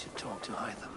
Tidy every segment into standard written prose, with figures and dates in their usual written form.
should talk to Hytham.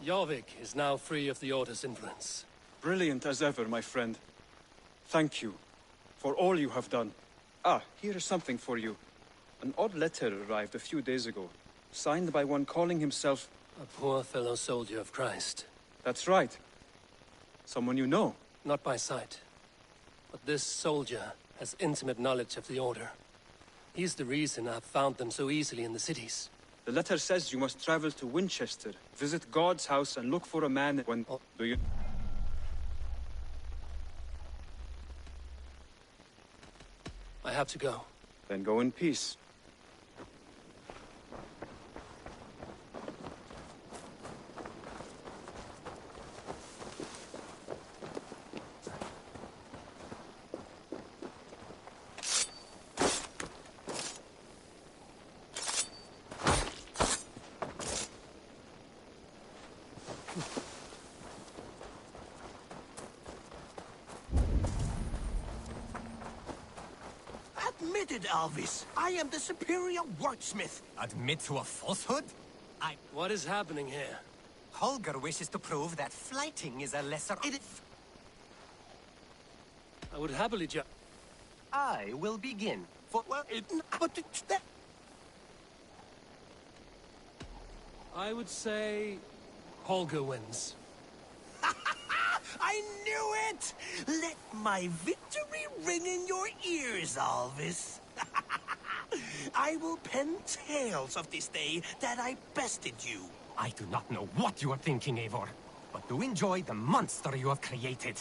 Jorvik is now free of the Order's influence. Brilliant as ever, my friend. Thank you for all you have done. Ah, here is something for you. An odd letter arrived a few days ago, signed by one calling himself... A poor fellow soldier of Christ. That's right. Someone you know. Not by sight. But this soldier has intimate knowledge of the Order. He's the reason I've found them so easily in the cities. The letter says you must travel to Winchester, visit God's house, and look for a man when... Oh. Do you... I have to go. Then go in peace. Admitted, Alvis. I am the superior wordsmith. Admit to a falsehood? What is happening here? Holger wishes to prove that flighting is a lesser... I would happily I will begin. I would say... Holger wins. I knew it! Let my victory ring in your ears, Alvis. I will pen tales of this day that I bested you. I do not know what you are thinking, Eivor, but do enjoy the monster you have created.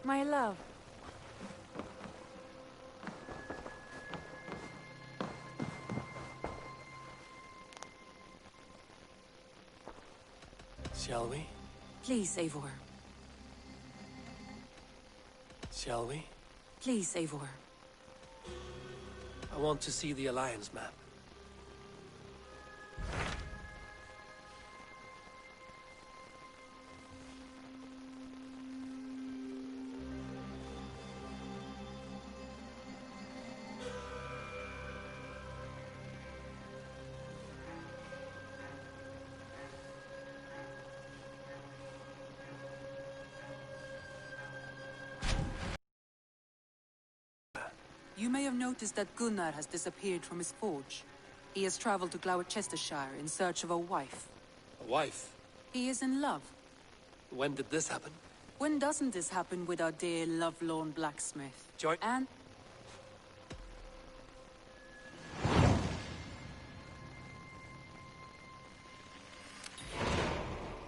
My love. Shall we? Please, Eivor. Shall we? Please, Eivor. I want to see the Alliance map. You may have noticed that Gunnar has disappeared from his forge. He has traveled to Gloucestershire in search of a wife. A wife? He is in love. When did this happen? When doesn't this happen with our dear lovelorn blacksmith? Joy... And...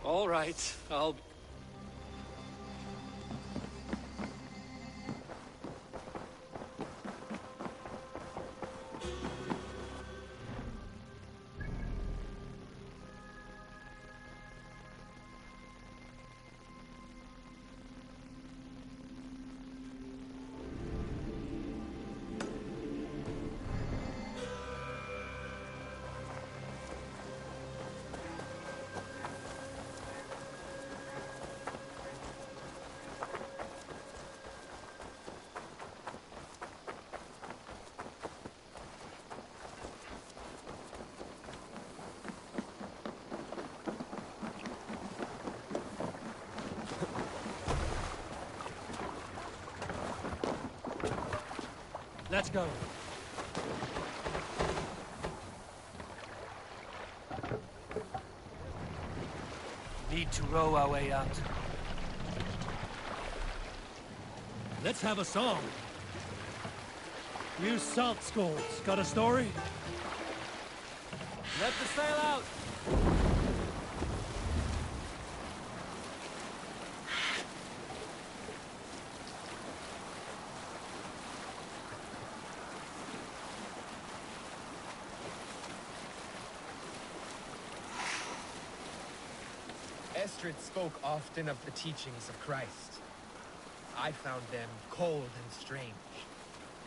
All right, I'll... Let's go. Need to row our way out. Let's have a song. You salt skulls, got a story? Let the sail out! Estrid spoke often of the teachings of Christ. I found them cold and strange,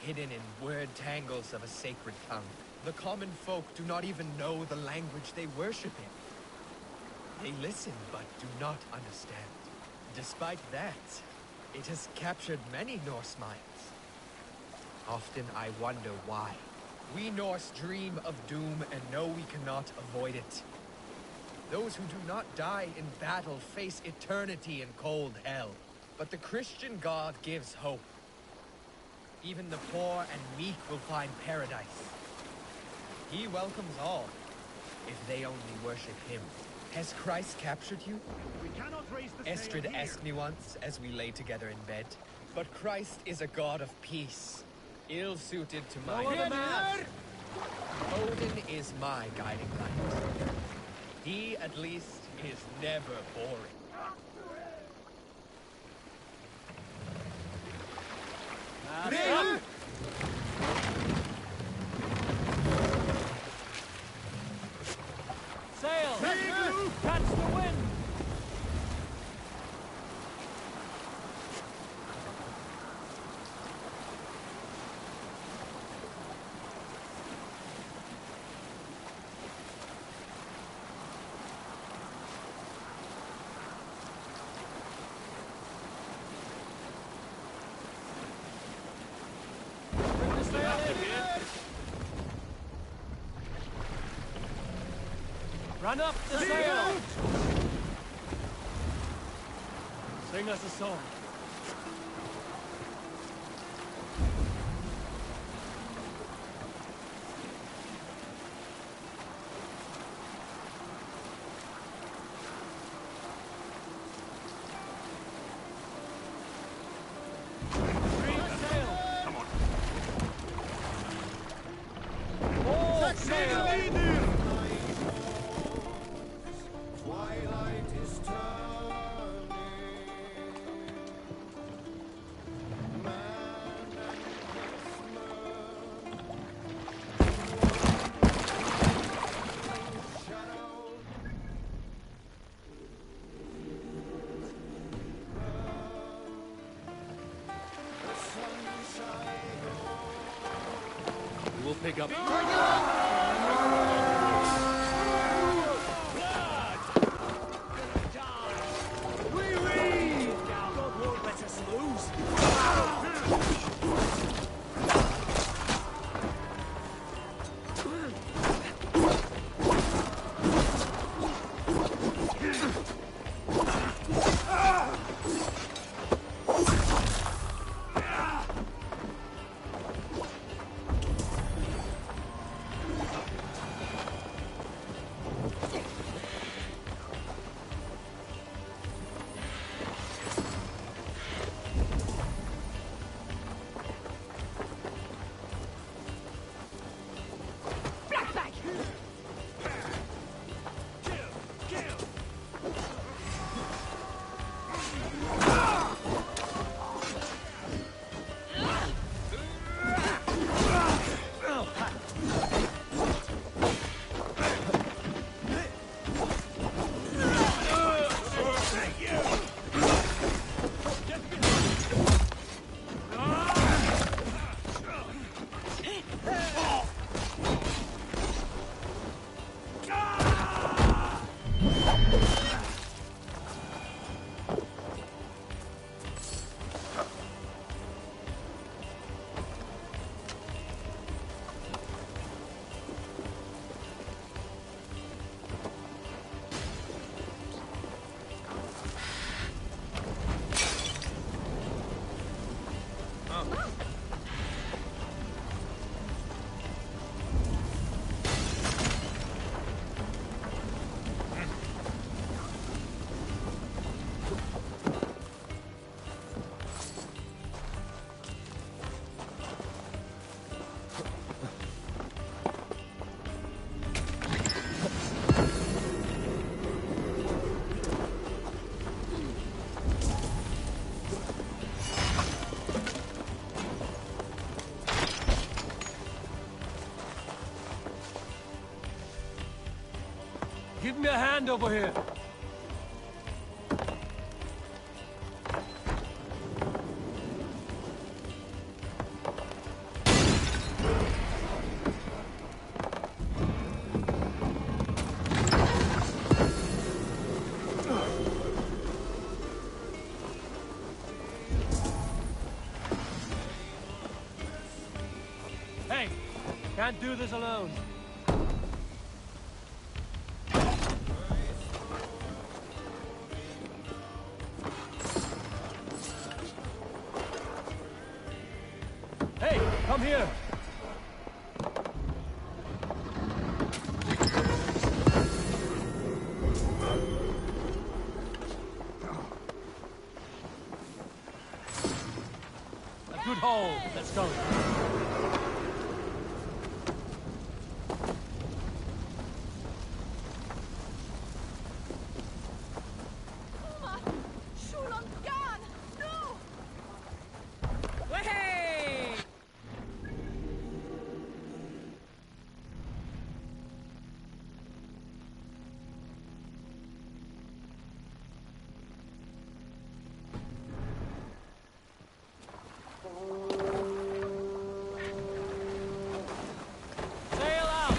hidden in word tangles of a sacred tongue. The common folk do not even know the language they worship in. They listen but do not understand. Despite that, it has captured many Norse minds. Often I wonder why. We Norse dream of doom and know we cannot avoid it. Those who do not die in battle face eternity in cold hell. But the Christian God gives hope. Even the poor and meek will find paradise. He welcomes all, if they only worship him. Has Christ captured you? We cannot raise the Estrid asked me once as we lay together in bed. But Christ is a God of peace, ill-suited to my... Odin is my guiding light. He, at least, is never boring. Sail! Catch the wind! Run up the sail! Sing us a song. We'll pick up. Give me a hand over here. Hey, can't do this alone. Hey, come here. A good hole. Let's go. Sail out!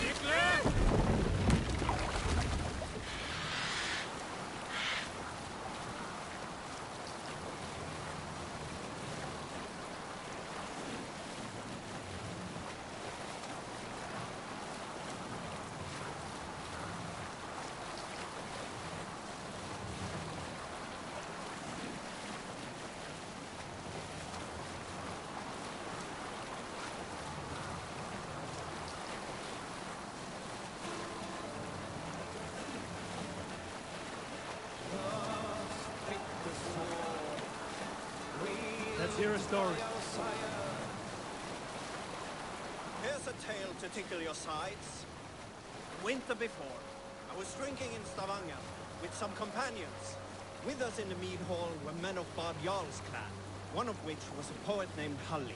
Let's hear a story. Here's a tale to tickle your sides. Winter before, I was drinking in Stavanger with some companions. With us in the mead hall were men of Bard Jarl's clan, one of which was a poet named Halli,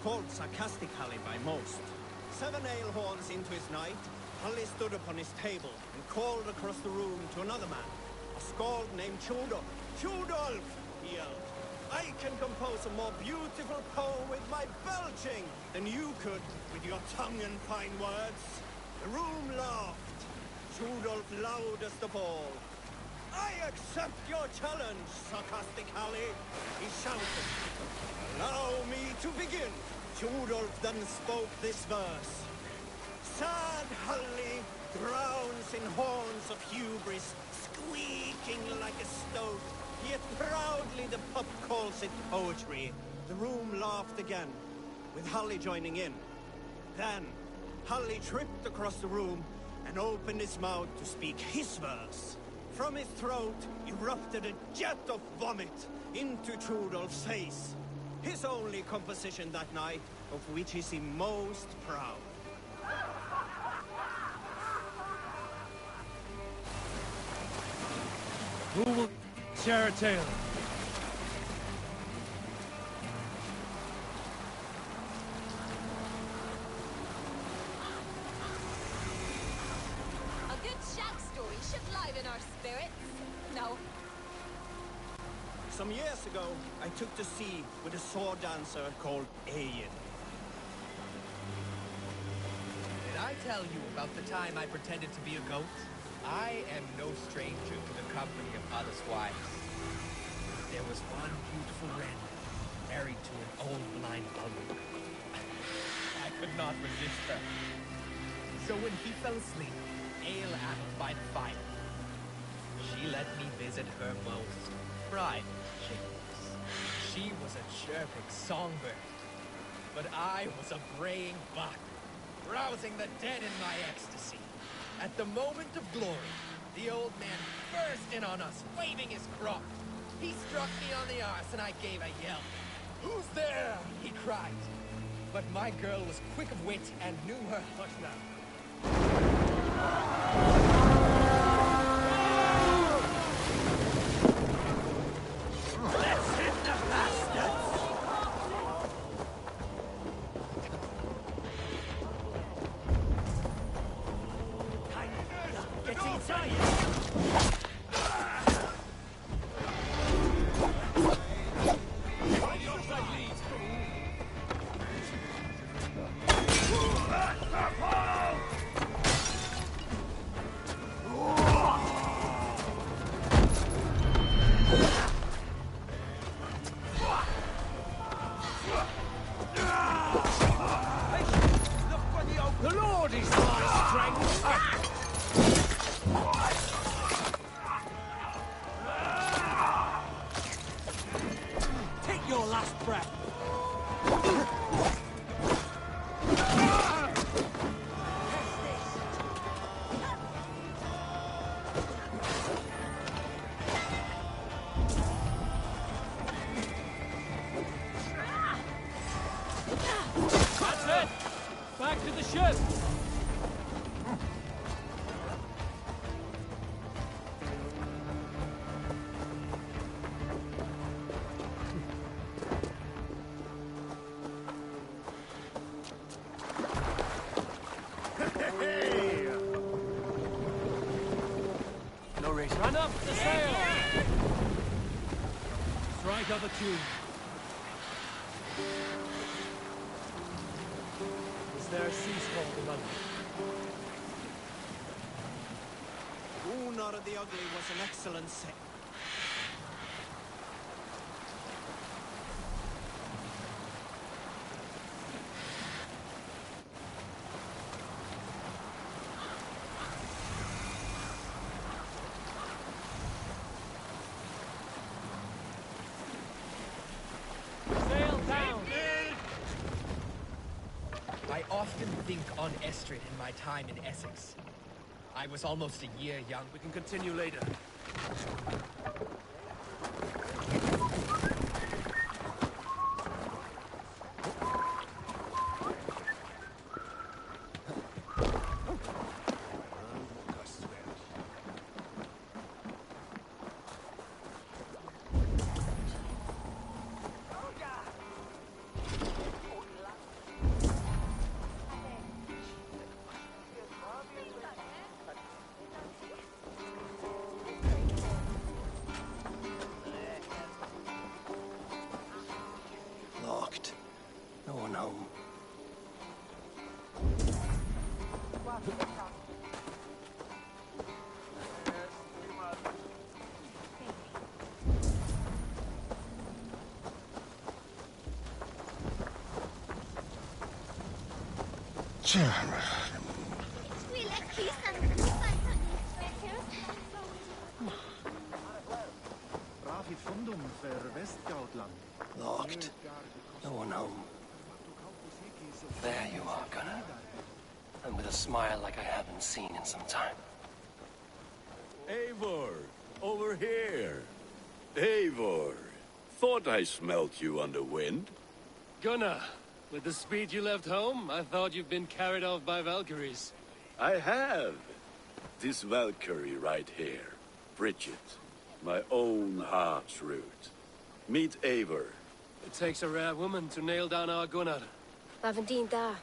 called Sarcastic Halli by most. 7 ale horns into his night, Halli stood upon his table and called across the room to another man, a skald named Tjodolf. Tjodolf, he yelled. I can compose a more beautiful poem with my belching than you could with your tongue and fine words. The room laughed. Tjodolf loudest of all. I accept your challenge, Sarcastic Halli, he shouted. Allow me to begin. Tjodolf then spoke this verse. Sad Halli drowns in horns of hubris, squeaking like a stoat. Yet proudly the pup calls it poetry. The room laughed again, with Halli joining in. Then, Halli tripped across the room and opened his mouth to speak his verse. From his throat erupted a jet of vomit into Tjodolf's face. His only composition that night, of which he seemed most proud. Who will share a tale? A good shack story should liven our spirits. No. Some years ago, I took to sea with a sword dancer called Ayin. Did I tell you about the time I pretended to be a goat? I am no stranger to the company of other wives. There was one beautiful wren, married to an old blind bumble. I could not resist her. So when he fell asleep, ale-addled by the fire, she let me visit her most private chambers. She was a chirping songbird, but I was a braying buck, rousing the dead in my ecstasy. At the moment of glory, the old man burst in on us, waving his crop. He struck me on the arse and I gave a yell. "Who's there?" he cried. But my girl was quick of wit and knew her hush now. Let's hit the bastards! Get inside! body's my strength! Take your last breath! That's it! Back to the ship! No race. Run up the sail! Strike up a tune. Is there a sea scroll to London? Gunnar the Ugly was an excellent sailor. Sail down! I often think on Estrid and my time in Essex. I was almost a year young. We can continue later. Locked. No one home. Locked. No one home. There you are, Gunnar. And with a smile like I haven't seen in some time. Eivor, over here. Eivor, thought I smelt you on the wind. Gunnar, with the speed you left home, I thought you'd been carried off by Valkyries. I have. This Valkyrie right here, Bridget, my own heart's root. Meet Eivor. It takes a rare woman to nail down our Gunnar. Lavendine da,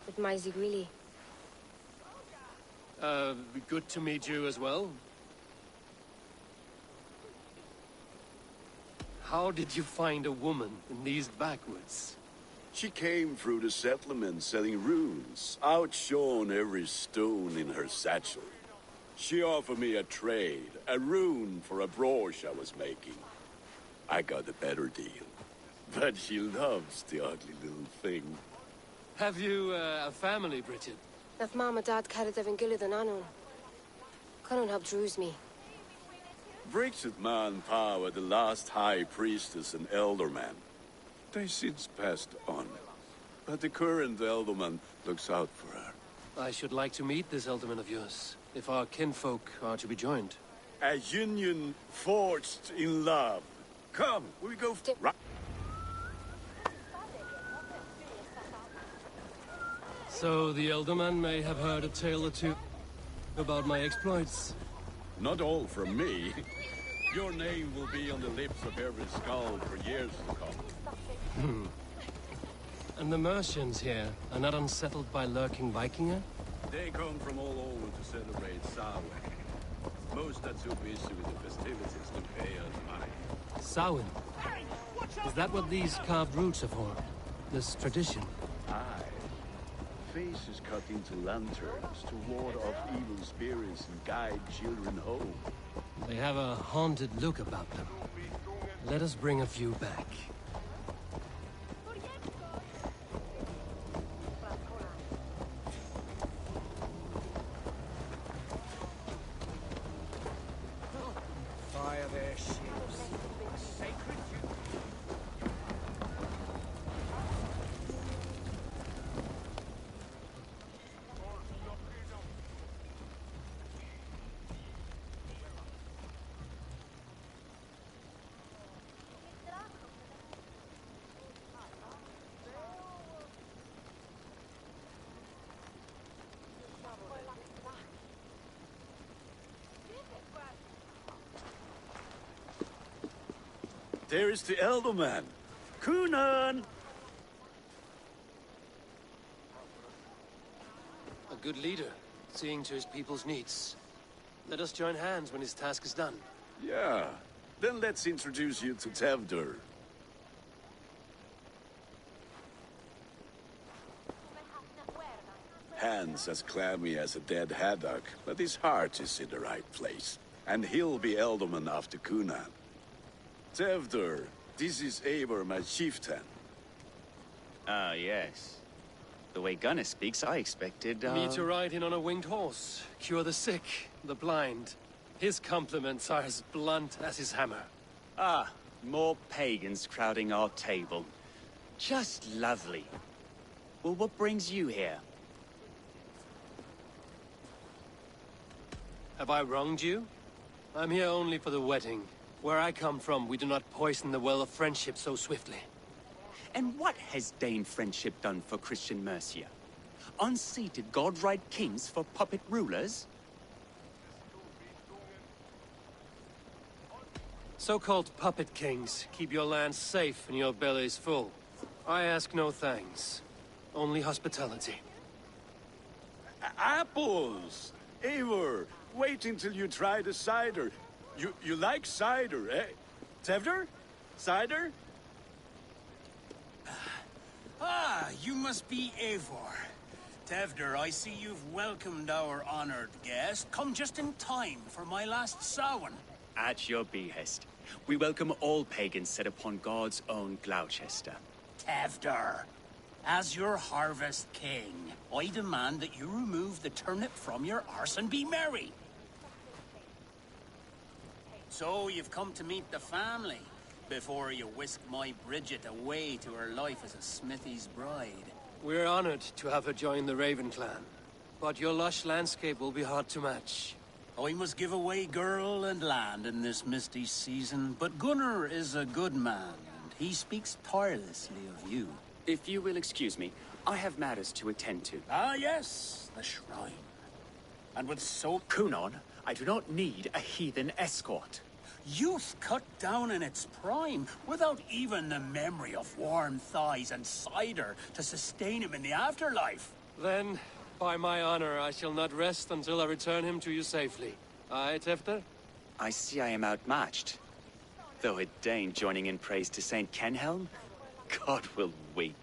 with my Zigrili. Good to meet you as well. How did you find a woman in these backwoods? She came through the settlement selling runes, outshone every stone in her satchel. She offered me a trade, a rune for a brooch I was making. I got a better deal. But she loves the ugly little thing. Have you a family, Bridget? Naf mama dad carried of Gilad and Anon. Conan helped ruse me. Bridget Man Pa were the last high priestess and elderman. They since passed on. But the current elderman looks out for her. I should like to meet this elderman of yours, if our kinfolk are to be joined. A union forged in love. Come, we go right. So the elderman may have heard a tale or two about my exploits. Not all from me. Your name will be on the lips of every skull for years to come. And the Mercians here are not unsettled by lurking Vikinger? They come from all over to celebrate Samhain. Most are too busy with the festivities to pay us money. Samhain? Is that what these carved roots are for? This tradition? Aye. Faces cut into lanterns to ward off evil spirits and guide children home. They have a haunted look about them. Let us bring a few back. there is the elder man. Kunan! A good leader, seeing to his people's needs. Let us join hands when his task is done. Yeah. Then let's introduce you to Tevder. Hands as clammy as a dead haddock, but his heart is in the right place. And he'll be Elderman after Kunan. Tevder, this is Eivor, my chieftain. Ah, yes. The way Gunnar speaks, I expected, Me to ride in on a winged horse, cure the sick, the blind. His compliments are as blunt as his hammer. Ah, more pagans crowding our table. Just lovely. Well, what brings you here? Have I wronged you? I'm here only for the wedding. Where I come from, we do not poison the well of friendship so swiftly. And what has Dane friendship done for Christian Mercia? Unseated god-right kings for puppet rulers? So-called puppet kings keep your lands safe and your bellies full. I ask no thanks, only hospitality. Apples! Eivor, wait until you try the cider. You like cider, eh? Tevder? Cider? Ah, you must be Eivor. Tevder, I see you've welcomed our honored guest. Come just in time for my last Samhain. At your behest. We welcome all pagans set upon God's own Gloucester. Tevder, as your harvest king, I demand that you remove the turnip from your arse and be merry. So you've come to meet the family before you whisk my Bridget away to her life as a smithy's bride. We're honored to have her join the Raven clan, but your lush landscape will be hard to match. I must give away girl and land in this misty season, but Gunnar is a good man, and he speaks tirelessly of you. If you will excuse me, I have matters to attend to. Ah, yes, the shrine. And with so... Kunan, I do not need a heathen escort. Youth cut down in its prime, without even the memory of warm thighs and cider to sustain him in the afterlife. Then, by my honor, I shall not rest until I return him to you safely. Aye, Tefter? I see I am outmatched. Though a Dane joining in praise to Saint Kenhelm, God will weep.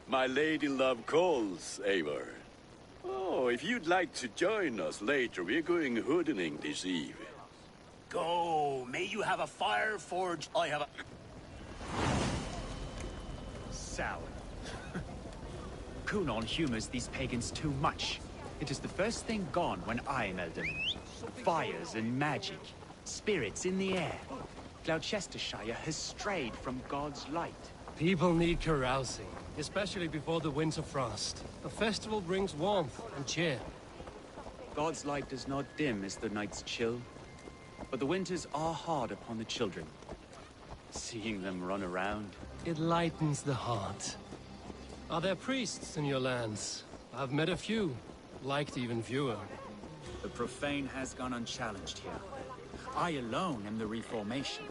My lady love calls, Eivor. Oh, if you'd like to join us later, we're going hoodening this eve. Go, may you have a fire forge. I have a... Sour. Kunan humors these pagans too much. It is the first thing gone when I am Elderman. Fires and magic, spirits in the air. Gloucestershire has strayed from God's light. People need carousing, especially before the winter frost. A festival brings warmth and cheer. God's light does not dim as the nights chill, but the winters are hard upon the children. Seeing them run around... It lightens the heart. Are there priests in your lands? I've met a few, liked even fewer. The profane has gone unchallenged here. I alone am the Reformation.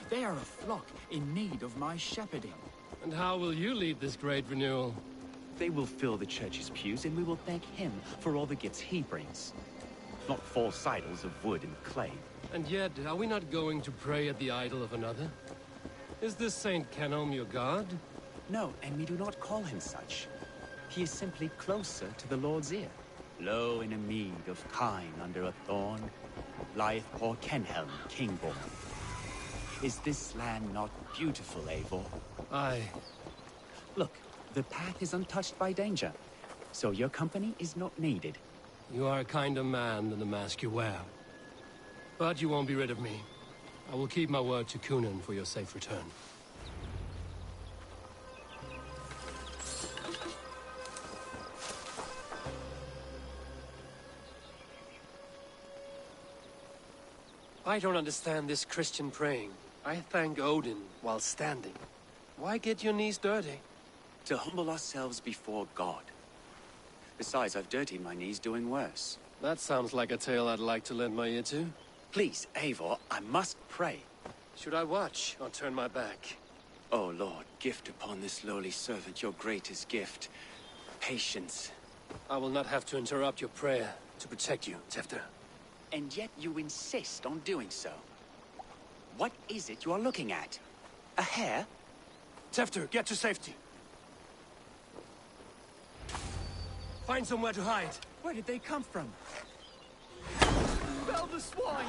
They are a flock in need of my shepherding. And how will you lead this great renewal? They will fill the church's pews, and we will thank him for all the gifts he brings. Not false idols of wood and clay. And yet, are we not going to pray at the idol of another? Is this Saint Kenhelm your god? No, and we do not call him such. He is simply closer to the Lord's ear. Low in a mead of kine under a thorn, lieth poor Kenhelm, king-born. Is this land not beautiful, Eivor? Aye. Look, the path is untouched by danger, so your company is not needed. You are a kinder man than the mask you wear. But you won't be rid of me. I will keep my word to Kunan for your safe return. I don't understand this Christian praying. I thank Odin while standing. Why get your knees dirty? To humble ourselves before God. Besides, I've dirtied my knees doing worse. That sounds like a tale I'd like to lend my ear to. Please, Eivor, I must pray. Should I watch or turn my back? Oh, Lord, gift upon this lowly servant your greatest gift. Patience. I will not have to interrupt your prayer to protect you, Tefter. And yet you insist on doing so. What is it you are looking at? A hare? Tefter, get to safety. Find somewhere to hide. Where did they come from? Fell the swine!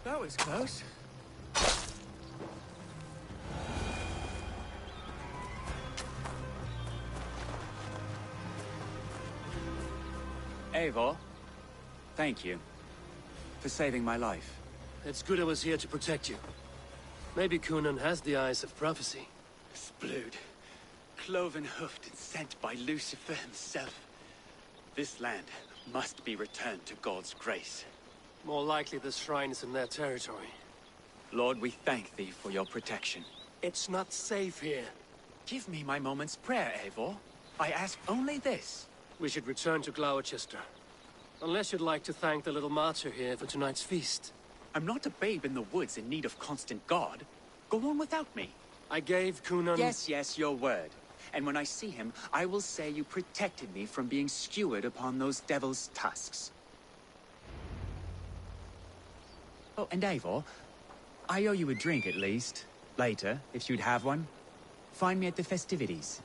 That was close. Eivor, thank you for saving my life. It's good I was here to protect you. Maybe Kunan has the eyes of prophecy. Splood, cloven-hoofed and sent by Lucifer himself. This land must be returned to God's grace. More likely the shrine is in their territory. Lord, we thank thee for your protection. It's not safe here. Give me my moment's prayer, Eivor. I ask only this. We should return to Gloucester. Unless you'd like to thank the little martyr here for tonight's feast. I'm not a babe in the woods in need of constant guard. Go on without me. I gave Kunan... Yes, your word. And when I see him, I will say you protected me from being skewered upon those devil's tusks. Oh, and Eivor, I owe you a drink at least. Later, if you'd have one. Find me at the festivities.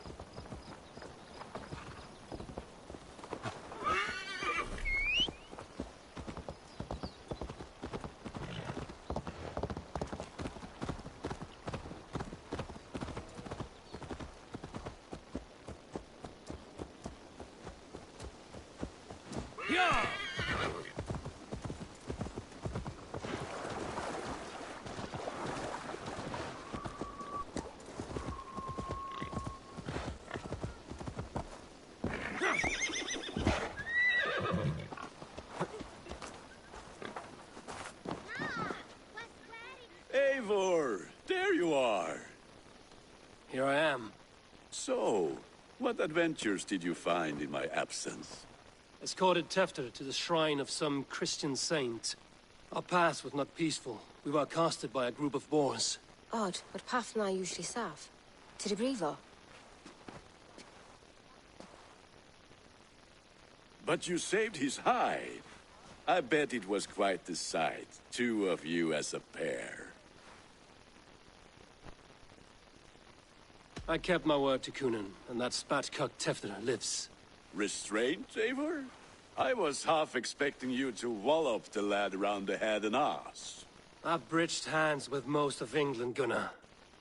Eivor, there you are. Here I am. So, what adventures did you find in my absence? Escorted Tefter to the shrine of some Christian saint. Our path was not peaceful. We were accosted by a group of boars. Odd, but path na usually safe. To the Brevo. But you saved his hide. I bet it was quite the sight. Two of you as a pair. I kept my word to Kunan, and that spatcock Tefter lives. Restraint, Eivor? I was half expecting you to wallop the lad around the head and ass. I've bridged hands with most of England, Gunnar.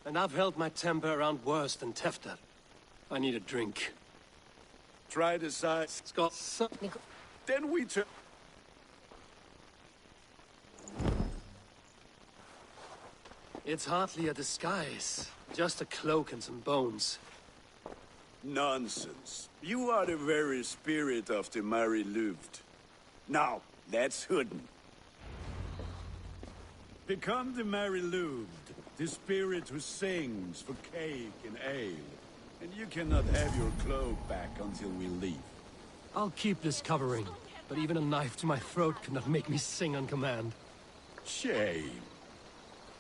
And I've held my temper around worse than Tefter. I need a drink. Try the side, Scott. Then we turn. It's hardly a disguise. Just a cloak and some bones. Nonsense. You are the very spirit of the Mary Louved. Now, let's hoodin. Become the Mary Louved, the spirit who sings for cake and ale. And you cannot have your cloak back until we leave. I'll keep this covering, but even a knife to my throat cannot make me sing on command. Shame.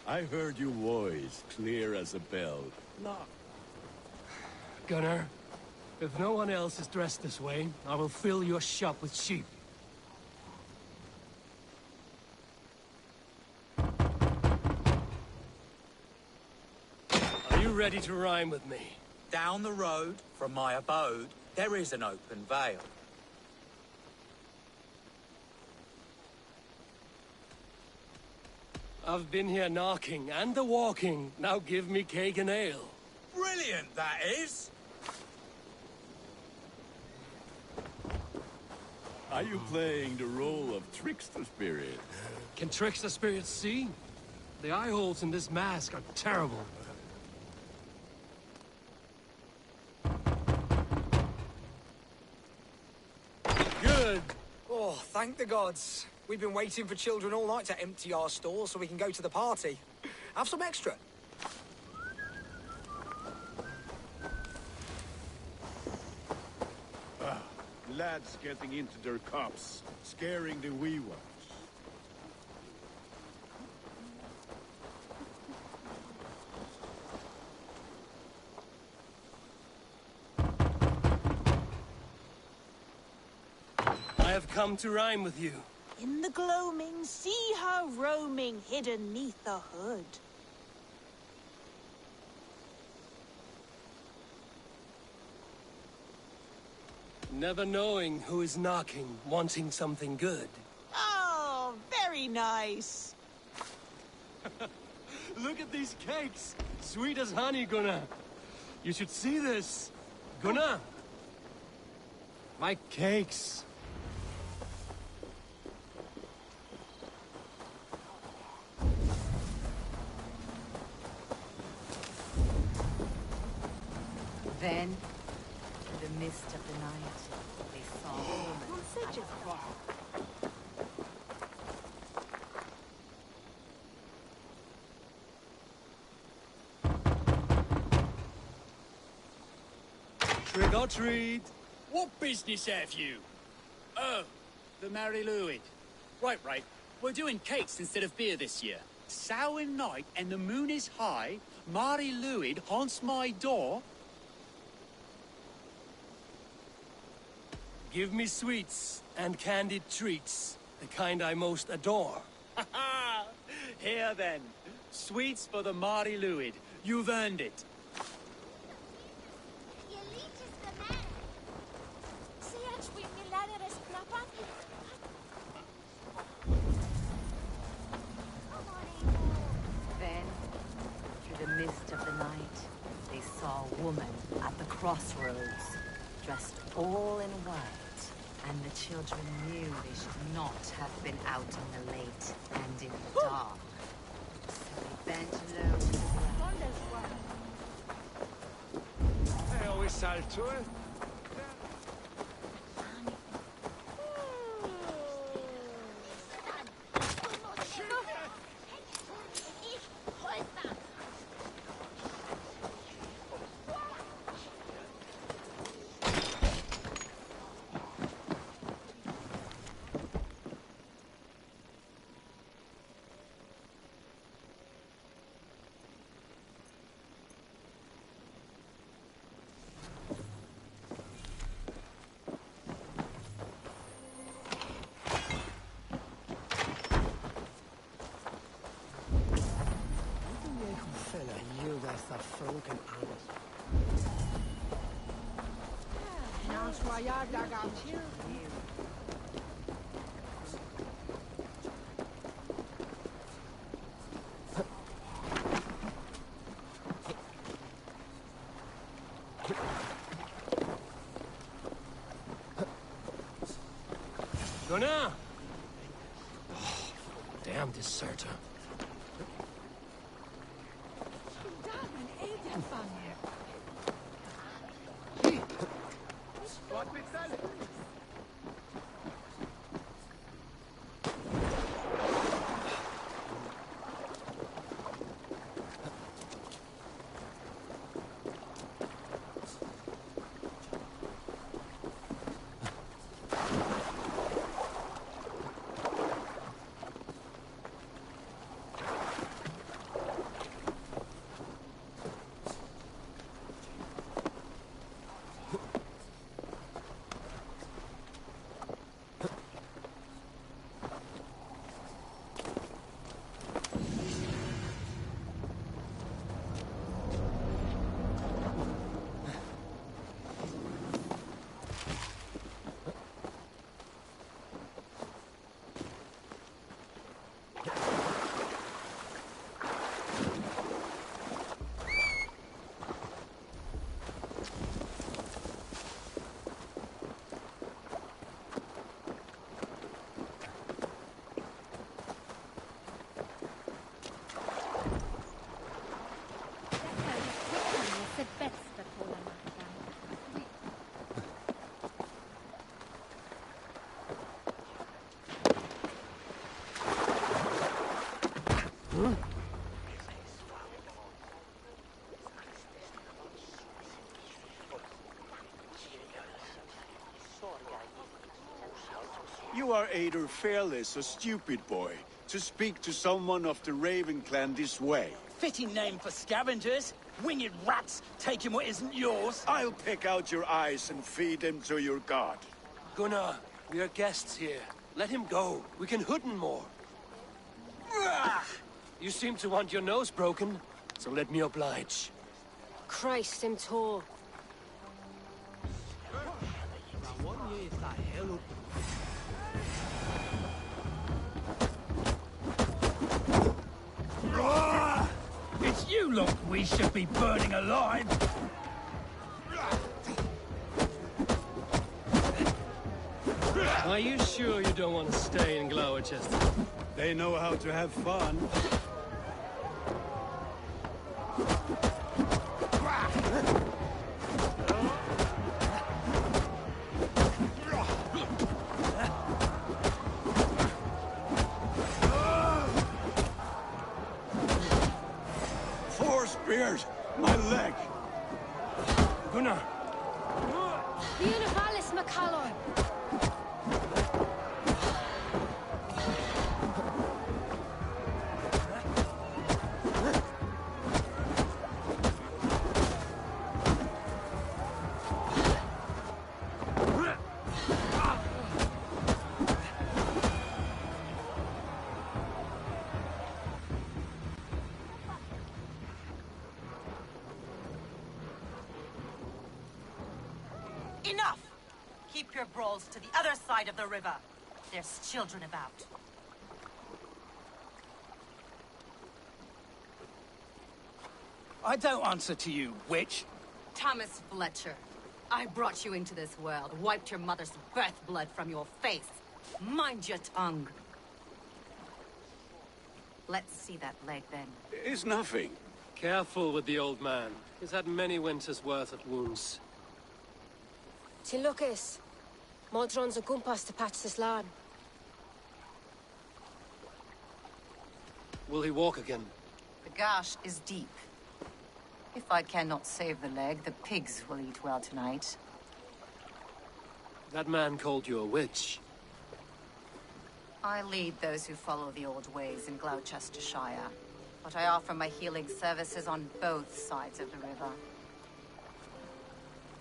I heard your voice clear as a bell. No. Gunnar, if no one else is dressed this way, I will fill your shop with sheep. Are you ready to rhyme with me? Down the road from my abode, there is an open vale. I've been here knocking and a-walking. Now give me cake and ale. Brilliant, that is! Are you playing the role of trickster spirit? Can trickster spirits see? The eye holes in this mask are terrible. Thank the gods. We've been waiting for children all night to empty our stores so we can go to the party. Have some extra. Lads getting into their cups, scaring the wee ones. I have come to rhyme with you. In the gloaming, see her roaming hidden neath the hood. Never knowing who is knocking, wanting something good. Oh, very nice. Look at these cakes! Sweet as honey, Gunnar. You should see this. Gunnar! My cakes. Then, in the mist of the night, they saw a woman at the cross. Trick or treat. What business have you? Oh, the Mary Louid. Right. We're doing cakes instead of beer this year. Samhain night and the moon is high. Mary Louid haunts my door. Give me sweets and candied treats, the kind I most adore. Ha ha! Here then, sweets for the Mary Louid. You've earned it. Then, through the mist of the night, they saw a woman at the crossroads, dressed all in white, and the children knew they should not have been out in the late and in the dark. So they bent low to the ground. I always salt to it. Gunnar! Oh, damn deserter. You are either fearless or stupid, boy, to speak to someone of the Raven clan this way. Fitting name for scavengers. Winged rats taking what isn't yours. I'll pick out your eyes and feed them to your god. Gunnar, we are guests here. Let him go. We can hoot him more. You seem to want your nose broken, so let me oblige. Christ, him tall. It's you lot we should be burning alive. Are you sure you don't want to stay in Gloucester? They know how to have fun. Four spears! My leg! Gunnar! Univalis McCallum! Enough! Keep your brawls to the other side of the river. There's children about. I don't answer to you, witch. Thomas Fletcher, I brought you into this world, wiped your mother's birth blood from your face. Mind your tongue. Let's see that leg, then. It's nothing. Careful with the old man. He's had many winters' worth of wounds. Till Lucas. Modron's a gumpas to patch this lawn. Will he walk again? The gash is deep. If I cannot save the leg, the pigs will eat well tonight. That man called you a witch. I lead those who follow the old ways in Gloucestershire, but I offer my healing services on both sides of the river.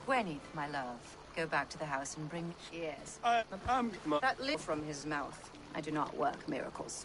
Gwyneth, my love, go back to the house and bring... Yes. That lip from his mouth. I do not work miracles.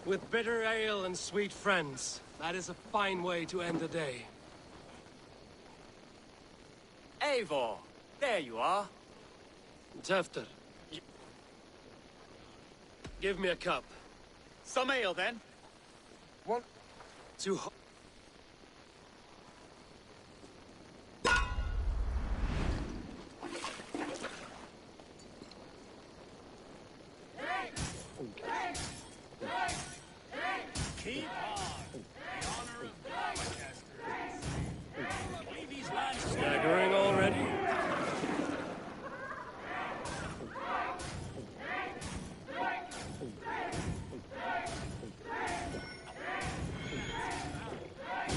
With bitter ale and sweet friends. That is a fine way to end the day. Eivor, there you are. Tefter. Give me a cup. Some ale, then. What? Too hot. Staggering already?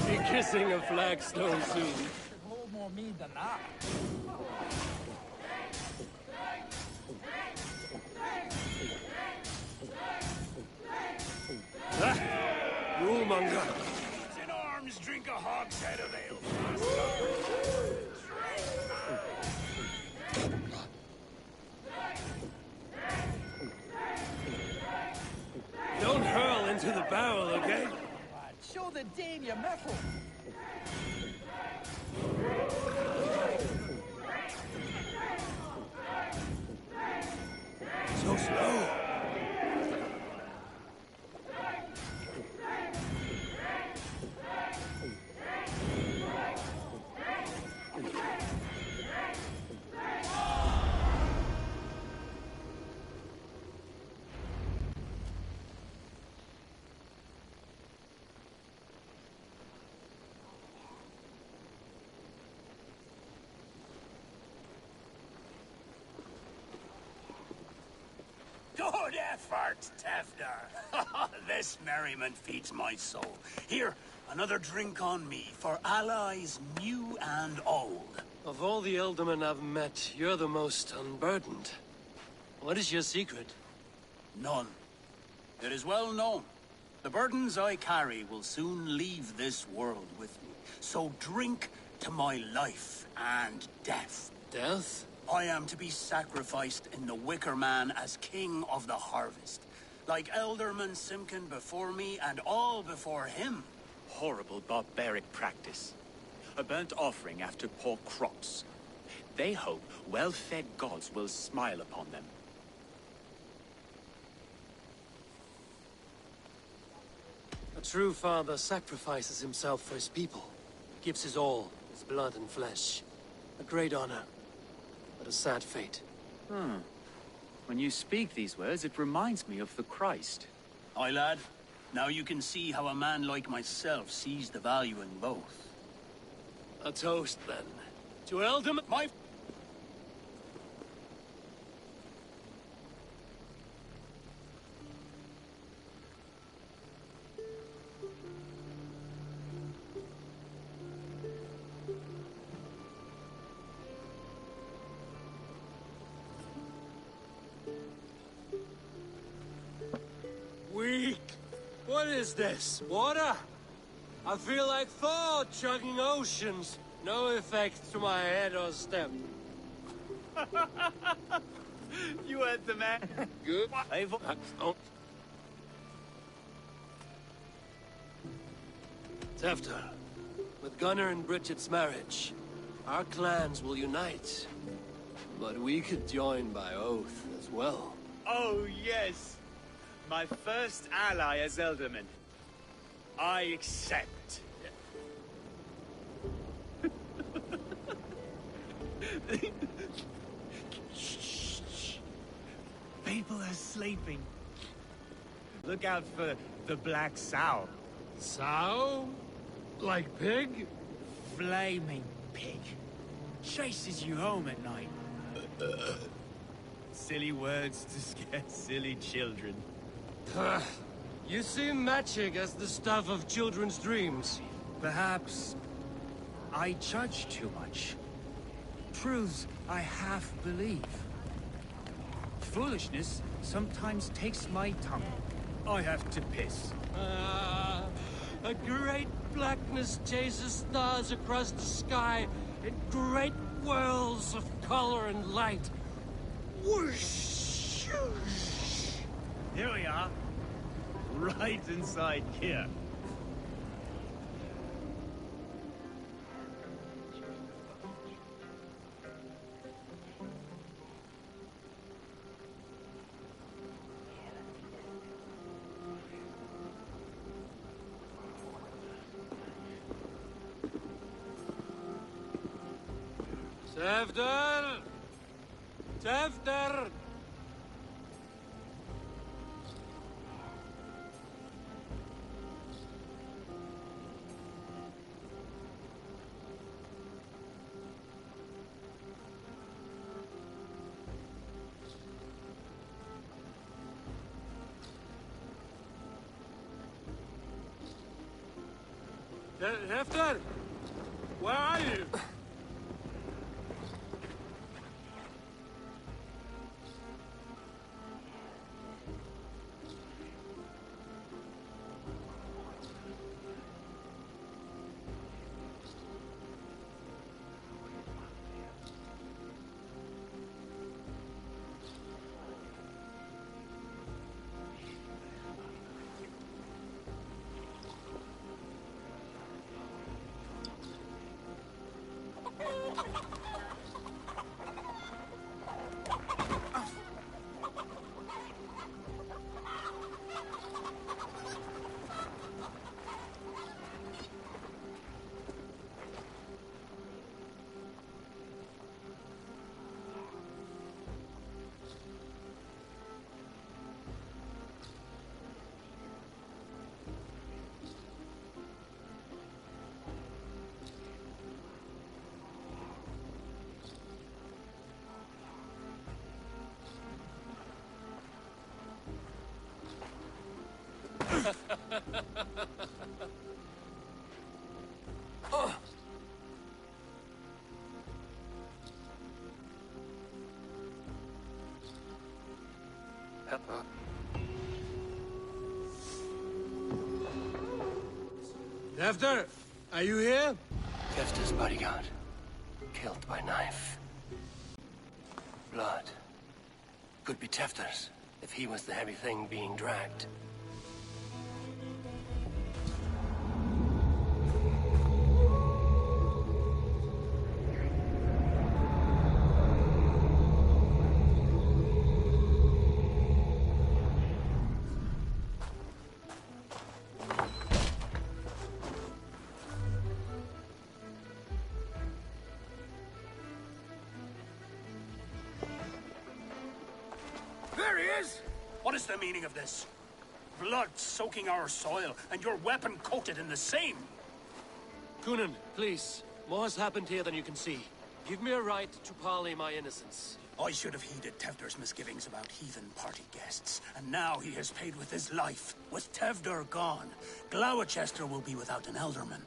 Be kissing a flagstone soon. Hold more mead than that. Rulemonger. In arms, drink a hogshead of ale. Don't hurl into the barrel, okay? Show the the Dania metal! So slow. Good effort, Tefner. This merriment feeds my soul. Here, another drink on me for allies new and old. Of all the Eldermen I've met, you're the most unburdened. What is your secret? None. It is well known. The burdens I carry will soon leave this world with me. So drink to my life and death. Death? I am to be sacrificed in the Wicker Man as king of the harvest. Like Elderman Simkin before me and all before him. Horrible barbaric practice. A burnt offering after poor crops. They hope well-fed gods will smile upon them. A true father sacrifices himself for his people. Gives his all, his blood and flesh. A great honor, but a sad fate. When you speak these words, it reminds me of the Christ. Aye, lad. Now you can see how a man like myself sees the value in both. A toast, then. To Elderman... My... Weak! What is this? Water? I feel like Thor chugging oceans. No effect to my head or step. You heard the man. Good. Tefter, with Gunnar and Bridget's marriage, our clans will unite. But we could join by oath as well. Oh, yes. My first ally as Elderman. I accept. Shh. People are sleeping. Look out for the black sow. Sow? Like pig? Flaming pig. Chases you home at night. Silly words to scare silly children. You see magic as the stuff of children's dreams. Perhaps I judge too much. Truths I half believe. Foolishness sometimes takes my tongue. I have to piss. A great blackness chases stars across the sky in great whirls of color and light. Whoosh! Here we are. Right inside here. Tefter! Tefter! Tefter! Where are you? Tefter, are you here? Tefter's bodyguard. Killed by knife. Blood. Could be Tefter's, if he was the heavy thing being dragged. There he is! What is the meaning of this? Blood soaking our soil, and your weapon coated in the same! Kunan, please. More has happened here than you can see. Give me a right to parley my innocence. I should have heeded Tevder's misgivings about heathen party guests, and now he has paid with his life. With Tevder gone, Gloucester will be without an alderman.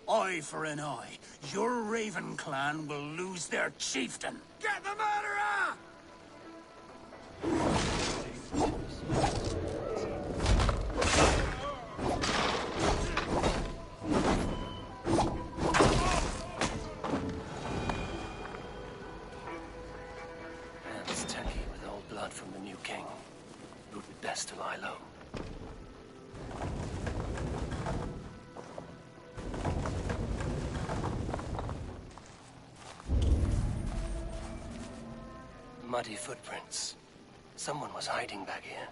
Eye for an eye. Your Raven clan will lose their chieftain. Get the murderer! Hands tacky with old blood from the new king. It would be best to lie low. Muddy footprints. Someone was hiding back here.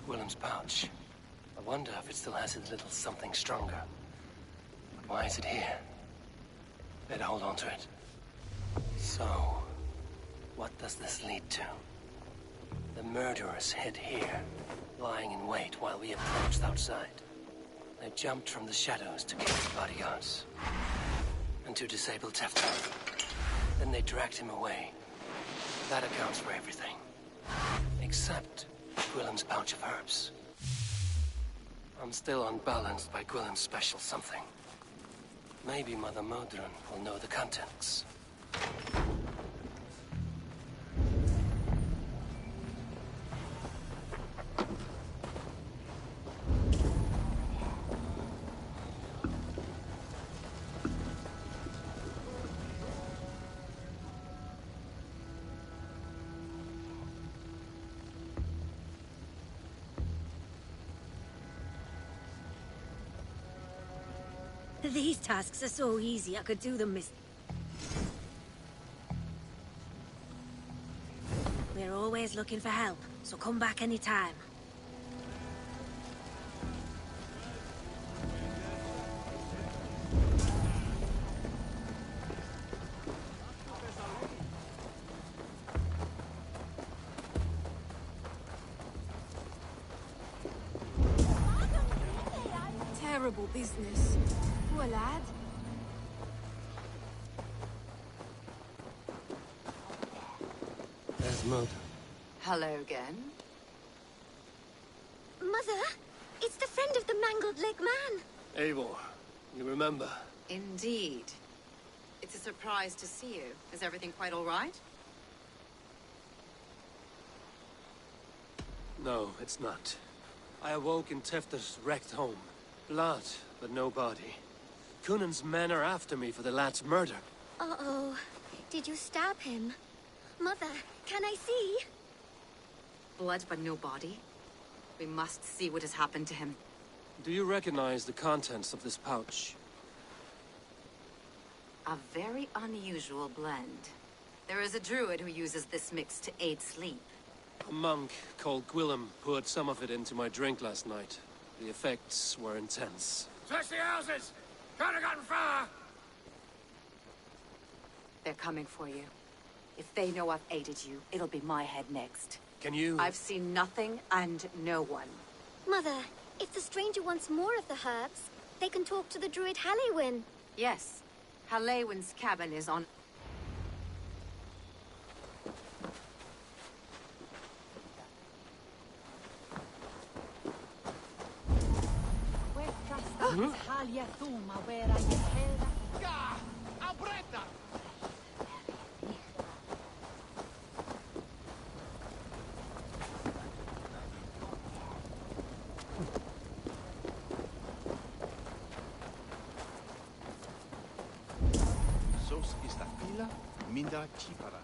Willem's pouch. I wonder if it still has his little something stronger. But why is it here? Better hold on to it. So, what does this lead to? The murderers hid here, lying in wait while we approached outside. They jumped from the shadows to kill the bodyguards. And to disable Tefter. Then they dragged him away. That accounts for everything. Except Gwillem's pouch of herbs. I'm still unbalanced by Gwillem's special something. Maybe Mother Modron will know the contents. These tasks are so easy, I could do them, miss. We're always looking for help, so come back anytime. Terrible business. Poor lad. There's Mud. Hello again. Mother, it's the friend of the mangled leg man. Eivor, you remember? Indeed. It's a surprise to see you. Is everything quite all right? No, it's not. I awoke in Tefter's wrecked home. Blood, but no body. Kunan's men are after me for the lad's murder. Uh-oh. Did you stab him? Mother, can I see? Blood but no body? We must see what has happened to him. Do you recognize the contents of this pouch? A very unusual blend. There is a druid who uses this mix to aid sleep. A monk called Gwillem poured some of it into my drink last night. The effects were intense. Search the houses! Could have gotten far! They're coming for you. If they know I've aided you, it'll be my head next. Can you... I've seen nothing and no one. Mother, if the stranger wants more of the herbs, they can talk to the druid Halewyn. Yes. Halewyn's cabin is on... Sos esta fila minda chipara.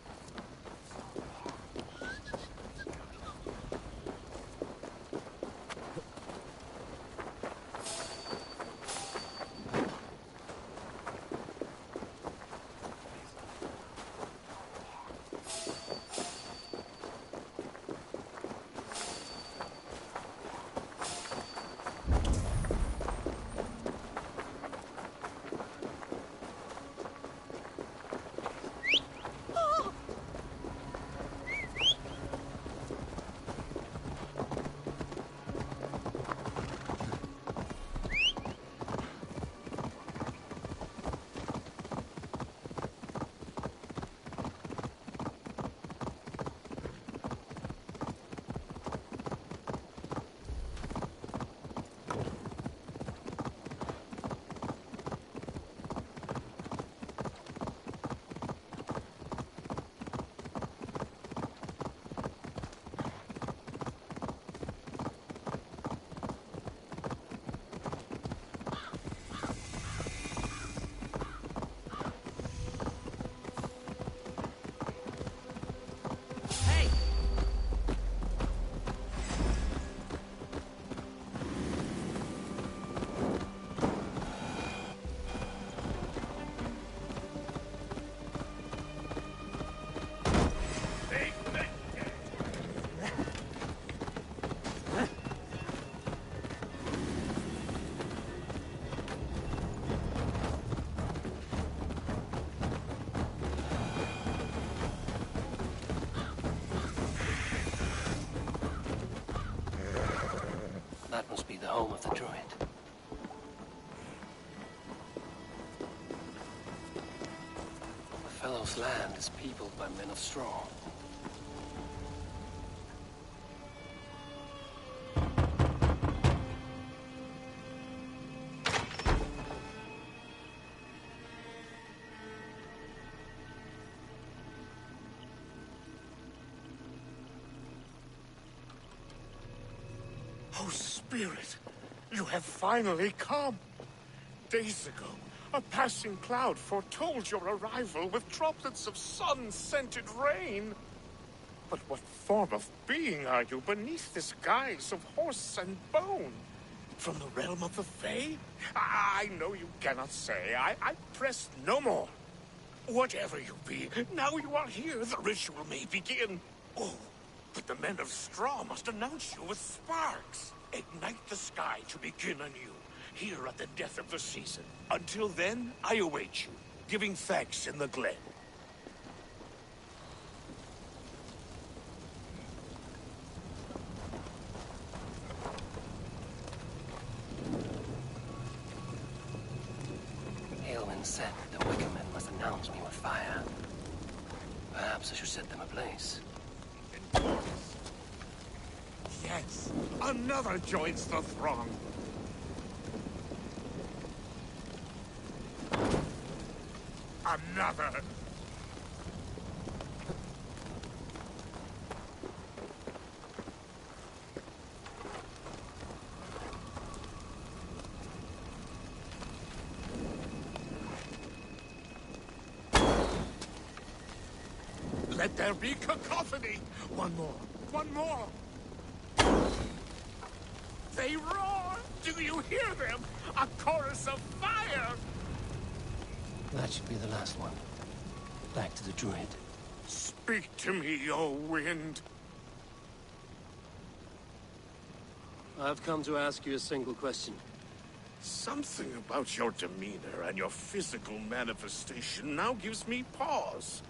That must be the home of the druid. The fellow's land is peopled by men of straw. Oh, Spirit, you have finally come. Days ago, a passing cloud foretold your arrival with droplets of sun-scented rain. But what form of being are you beneath this guise of horse and bone? From the realm of the Fae? I know you cannot say. I press no more. Whatever you be, now you are here, the ritual may begin. Oh, but the men of straw must announce you with sparks. Ignite the sky to begin anew, here at the death of the season. Until then, I await you, giving thanks in the glen. Aelwyn said the wicker men must announce me with fire. Perhaps I should set them ablaze. Yes, another joins the throng. Another. Let there be cacophony. One more. One more. They roar! Do you hear them? A chorus of fire! That should be the last one. Back to the druid. Speak to me, O wind. I've come to ask you a single question. Something about your demeanor and your physical manifestation now gives me pause.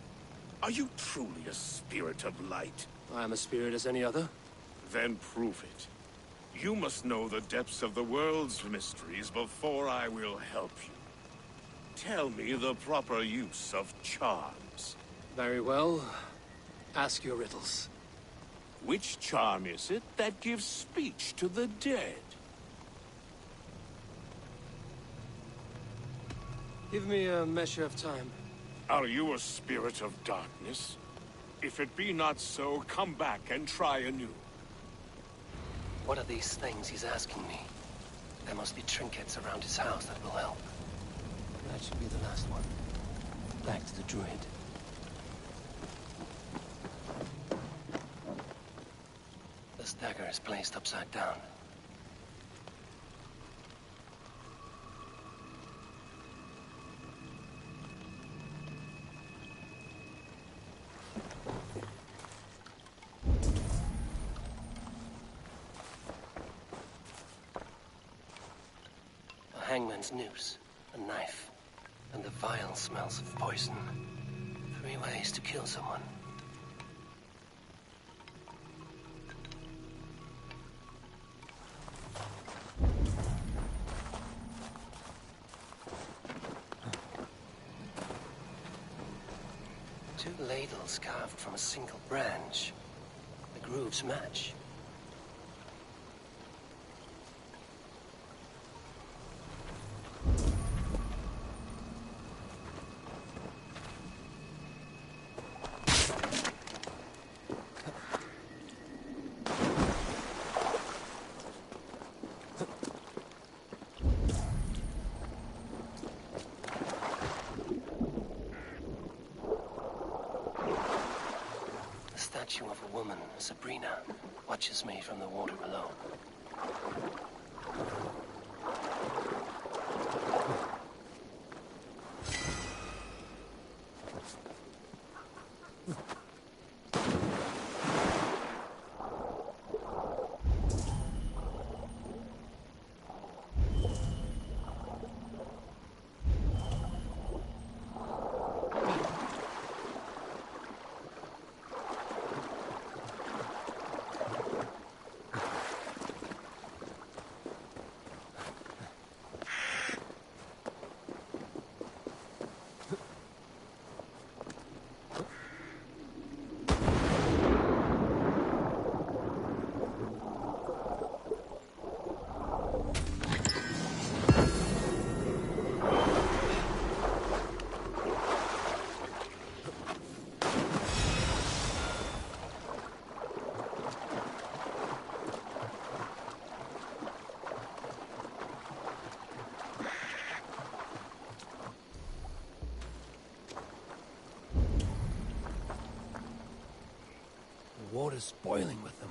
Are you truly a spirit of light? I am a spirit as any other. Then prove it. You must know the depths of the world's mysteries before I will help you. Tell me the proper use of charms. Very well. Ask your riddles. Which charm is it that gives speech to the dead? Give me a measure of time. Are you a spirit of darkness? If it be not so, come back and try anew. What are these things he's asking me? There must be trinkets around his house that will help. That should be the last one. Back to the druid. This dagger is placed upside down. A hangman's noose, a knife, and the vile smells of poison. 3 ways to kill someone. Two ladles carved from a single branch. The grooves match. The statue of a woman, Sabrina, watches me from the water below. The water's boiling with them.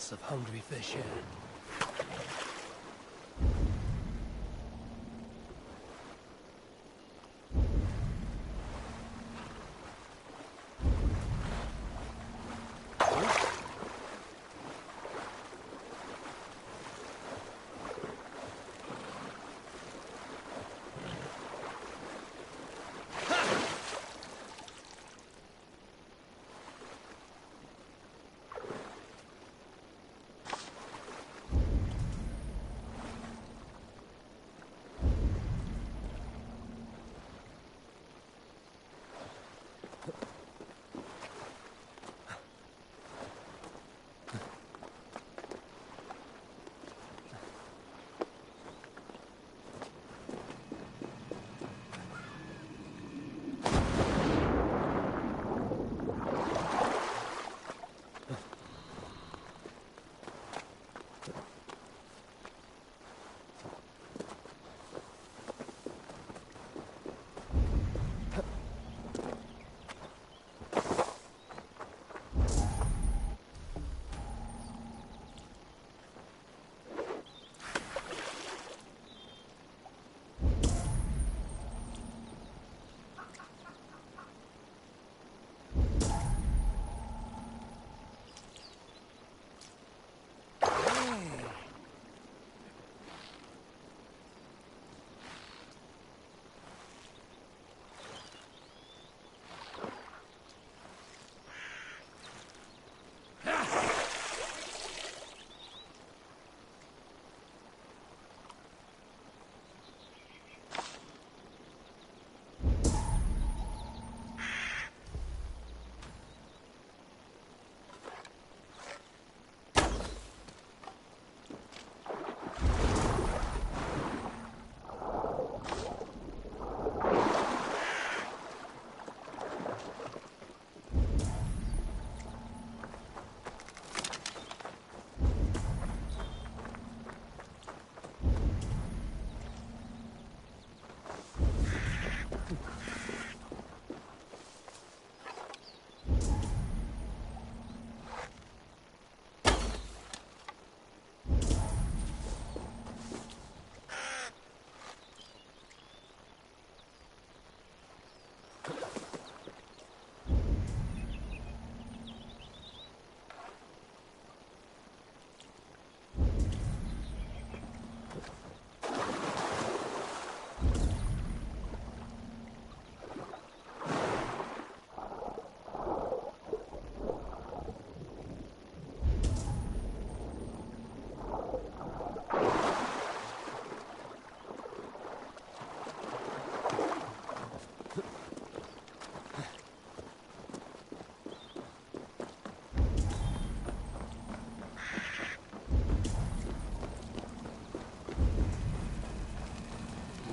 lots of hungry fish here.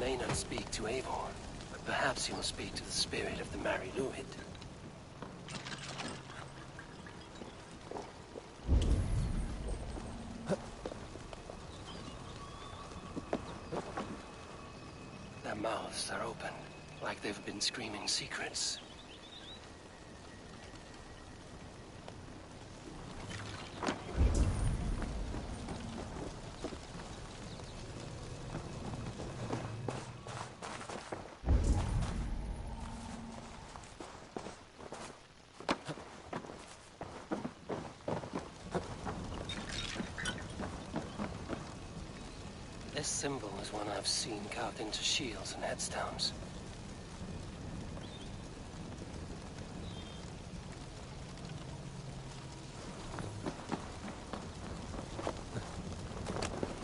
May not speak to Eivor, but perhaps he will speak to the spirit of the Mari Luid. Their mouths are open, like they've been screaming secrets. This symbol is one I've seen carved into shields and headstones.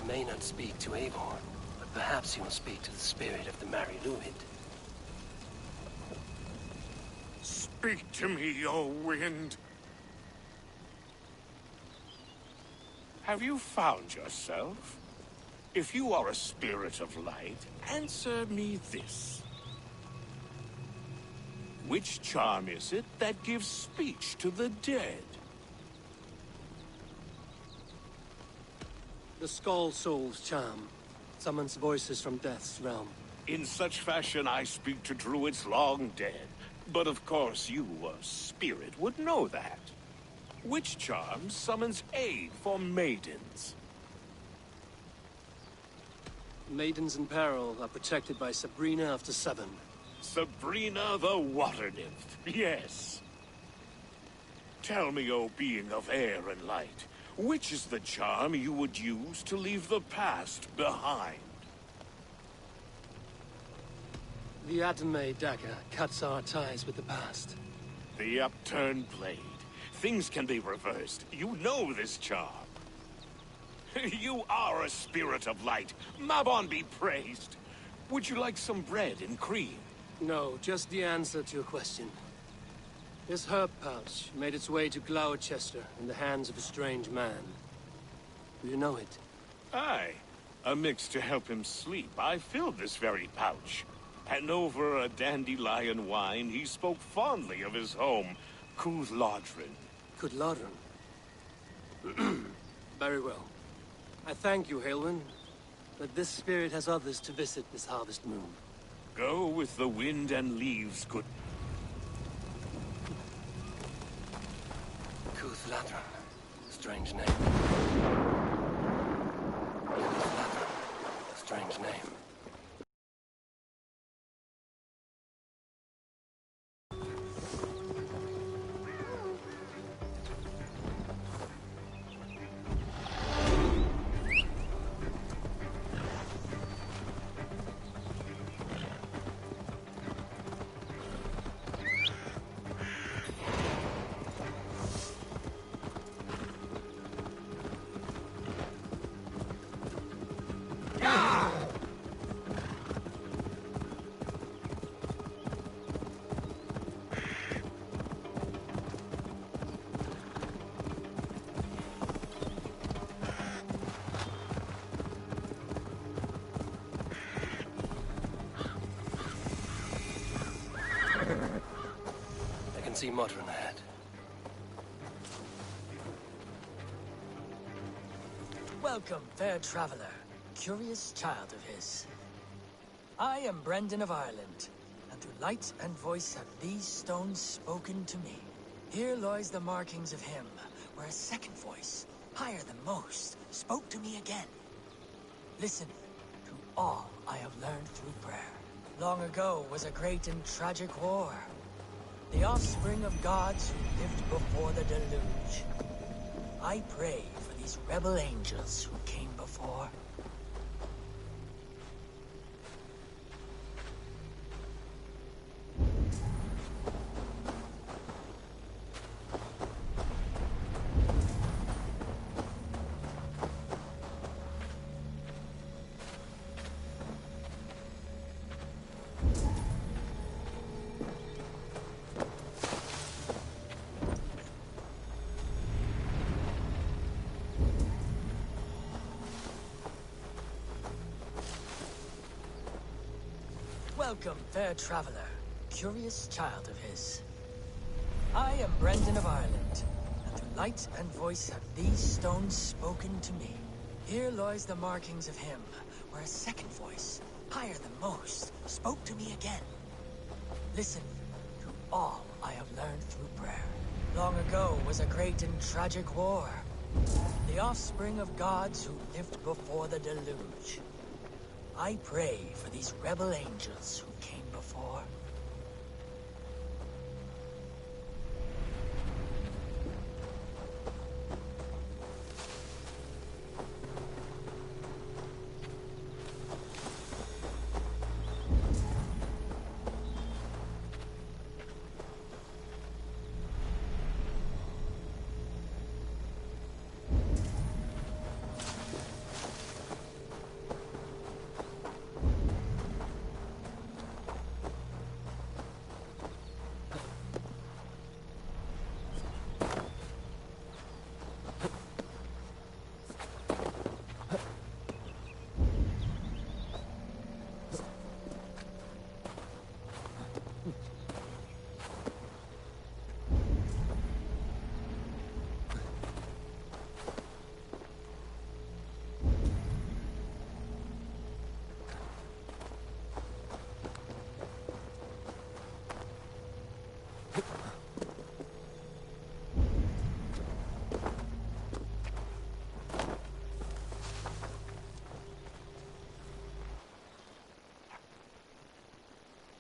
He may not speak to Eivor, but perhaps he will speak to the spirit of the Mari Luid. Speak to me, O wind. Have you found yourself? If you are a spirit of light, answer me this. Which charm is it that gives speech to the dead? The Skull Soul's charm summons voices from Death's realm. In such fashion I speak to druids long dead. But of course you, a spirit, would know that. Which charm summons aid for maidens? Maidens in peril are protected by Sabrina after 7. Sabrina the Water Nymph, yes. Tell me, O being of air and light, which is the charm you would use to leave the past behind? The Adame dagger cuts our ties with the past. The upturned blade. Things can be reversed. You know this charm. You are a spirit of light. Mabon be praised. Would you like some bread and cream? No, just the answer to your question. This herb pouch made its way to Gloucester in the hands of a strange man. Do you know it? Aye. A mix to help him sleep. I filled this very pouch. And over a dandelion wine, he spoke fondly of his home, Cooth-Lodrin. Cooth-Lodrin? Very well. I thank you, Halwyn, but this spirit has others to visit this harvest moon. Go with the wind and leaves, good... Cooth-Lodrin. Strange name. Cooth-Lodrin. Strange name. See Modron ahead. Welcome, fair traveler, curious child of his. I am Brendan of Ireland, and through light and voice have these stones spoken to me. Here lies the markings of him, where a second voice, higher than most, spoke to me again. Listen to all I have learned through prayer. Long ago was a great and tragic war. The offspring of gods who lived before the deluge. I pray for these rebel angels who came before. Welcome, fair traveler, curious child of his. I am Brendan of Ireland, and through light and voice have these stones spoken to me. Here lies the markings of him, where a second voice, higher than most, spoke to me again. Listen to all I have learned through prayer. Long ago was a great and tragic war. The offspring of gods who lived before the deluge. I pray for these rebel angels who came before.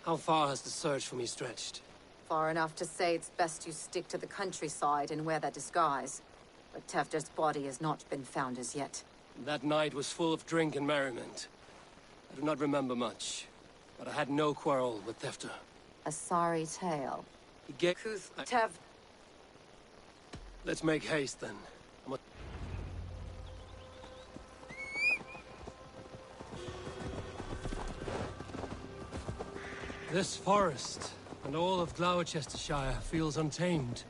How far has the search for me stretched? Far enough to say it's best you stick to the countryside and wear that disguise. But Tevder's body has not been found as yet. That night was full of drink and merriment. I do not remember much, but I had no quarrel with Tevder. A sorry tale. He gave... Tev... Let's make haste, then. This forest and all of Gloucestershire feels untamed.